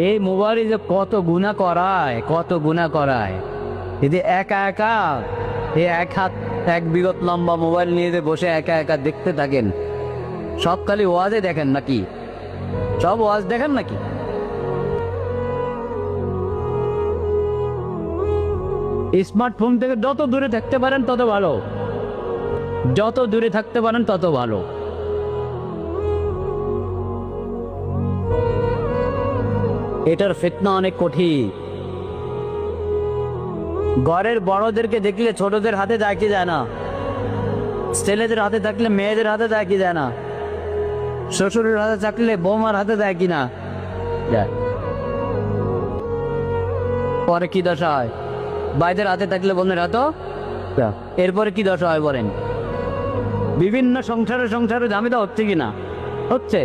এই মোবাইলে যে কত গুণা করায়, কত গুণা করায়। যদি একা একা এই এক হাত এক বিগত লম্বা মোবাইল নিয়ে যে বসে একা একা দেখতে থাকেন, সব খালি ওয়াজে দেখেন নাকি? সব ওয়াজ দেখেন নাকি? স্মার্টফোন থেকে যত দূরে থাকতে পারেন তত ভালো, যত দূরে থাকতে পারেন তত ভালো। এটার ফিতনা অনেক কঠিন। ঘরের বড়দেরকে দেখলে ছোটদের হাতে যায় কি যায় না, ছেলেদের হাতে থাকলে মেয়েদের হাতে যায় কি যায় না, শ্বশুরের হাতে থাকলে বৌমার হাতে যায় কি না যায়। পরে কি দশা হয়? ভাইদের হাতে থাকলে বোনের হাতও। এরপরে কি দশা হয় বলেন? বিভিন্ন সংসারে সংসারে ঝামেলা হচ্ছে কিনা? হচ্ছে।